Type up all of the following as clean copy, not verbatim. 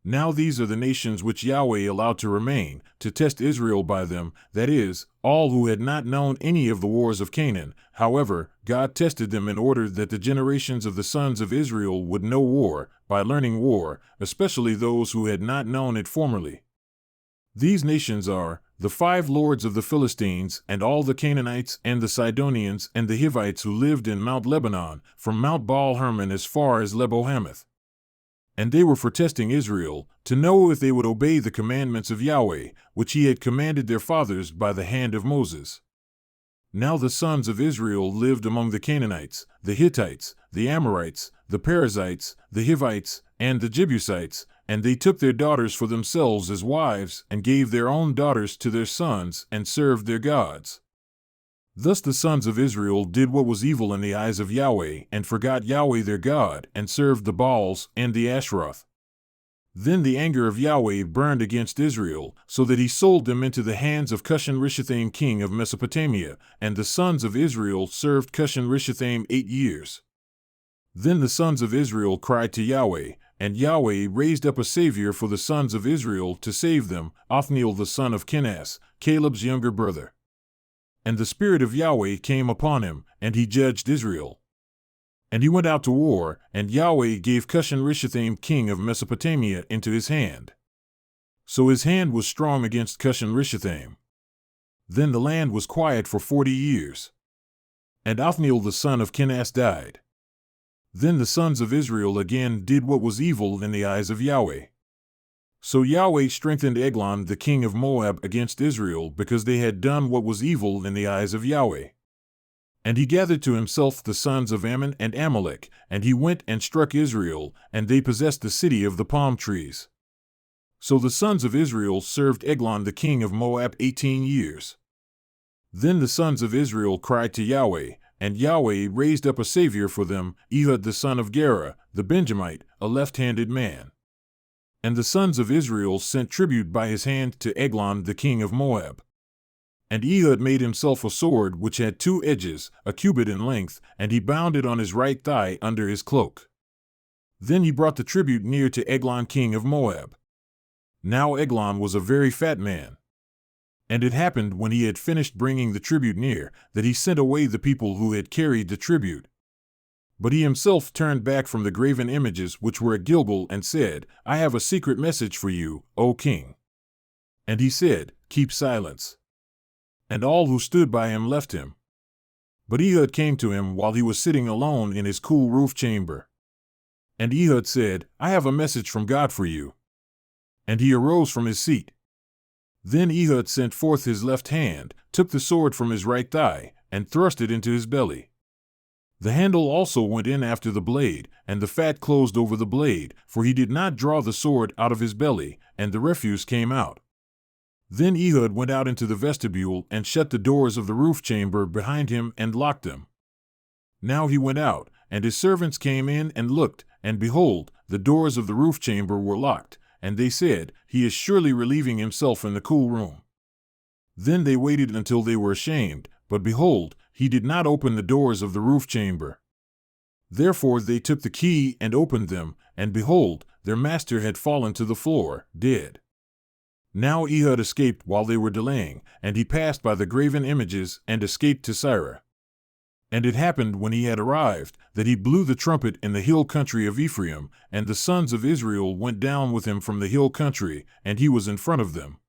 Now these are the nations which Yahweh allowed to remain, to test Israel by them, that is, all who had not known any of the wars of Canaan. However, God tested them in order that the generations of the sons of Israel would know war, by learning war, especially those who had not known it formerly. These nations are the 5 lords of the Philistines, and all the Canaanites, and the Sidonians, and the Hivites who lived in Mount Lebanon, from Mount Baal-Hermon as far as Lebo-Hamath. And they were for testing Israel, to know if they would obey the commandments of Yahweh, which he had commanded their fathers by the hand of Moses. Now the sons of Israel lived among the Canaanites, the Hittites, the Amorites, the Perizzites, the Hivites, and the Jebusites, and they took their daughters for themselves as wives, and gave their own daughters to their sons, and served their gods. Thus the sons of Israel did what was evil in the eyes of Yahweh, and forgot Yahweh their God, and served the Baals and the Ashtaroth. Then the anger of Yahweh burned against Israel, so that he sold them into the hands of Cushan-Rishathaim king of Mesopotamia, and the sons of Israel served Cushan-Rishathaim 8 years. Then the sons of Israel cried to Yahweh, and Yahweh raised up a savior for the sons of Israel to save them, Othniel the son of Kenaz, Caleb's younger brother. And the Spirit of Yahweh came upon him, and he judged Israel. And he went out to war, and Yahweh gave Cushan-Rishathaim king of Mesopotamia into his hand. So his hand was strong against Cushan-Rishathaim. Then the land was quiet for 40 years. And Othniel the son of Kenaz died. Then the sons of Israel again did what was evil in the eyes of Yahweh. So Yahweh strengthened Eglon the king of Moab against Israel, because they had done what was evil in the eyes of Yahweh. And he gathered to himself the sons of Ammon and Amalek, and he went and struck Israel, and they possessed the city of the palm trees. So the sons of Israel served Eglon the king of Moab 18 years. Then the sons of Israel cried to Yahweh, and Yahweh raised up a savior for them, Ehud the son of Gera, the Benjamite, a left-handed man. And the sons of Israel sent tribute by his hand to Eglon the king of Moab. And Ehud made himself a sword which had 2 edges, a cubit in length, and he bound it on his right thigh under his cloak. Then he brought the tribute near to Eglon king of Moab. Now Eglon was a very fat man. And it happened when he had finished bringing the tribute near, that he sent away the people who had carried the tribute. But he himself turned back from the graven images which were at Gilgal and said, I have a secret message for you, O king. And he said, Keep silence. And all who stood by him left him. But Ehud came to him while he was sitting alone in his cool roof chamber. And Ehud said, I have a message from God for you. And he arose from his seat. Then Ehud sent forth his left hand, took the sword from his right thigh, and thrust it into his belly. The handle also went in after the blade, and the fat closed over the blade, for he did not draw the sword out of his belly, and the refuse came out. Then Ehud went out into the vestibule and shut the doors of the roof chamber behind him and locked them. Now he went out, and his servants came in and looked, and behold, the doors of the roof chamber were locked, and they said, He is surely relieving himself in the cool room. Then they waited until they were ashamed, but behold, he did not open the doors of the roof chamber. Therefore they took the key and opened them, and behold, their master had fallen to the floor, dead. Now Ehud escaped while they were delaying, and he passed by the graven images and escaped to Sirah. And it happened when he had arrived, that he blew the trumpet in the hill country of Ephraim, and the sons of Israel went down with him from the hill country, and he was in front of them.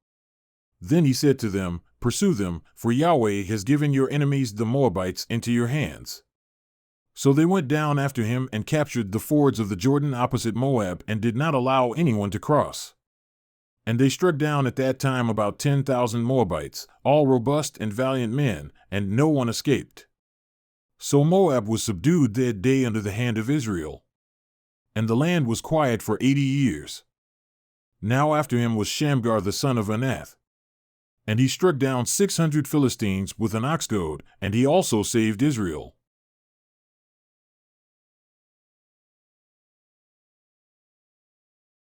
Then he said to them, Pursue them, for Yahweh has given your enemies the Moabites into your hands. So they went down after him and captured the fords of the Jordan opposite Moab, and did not allow anyone to cross. And they struck down at that time about 10,000 Moabites, all robust and valiant men, and no one escaped. So Moab was subdued that day under the hand of Israel. And the land was quiet for 80 years. Now after him was Shamgar the son of Anath. And he struck down 600 Philistines with an ox goad, and he also saved Israel.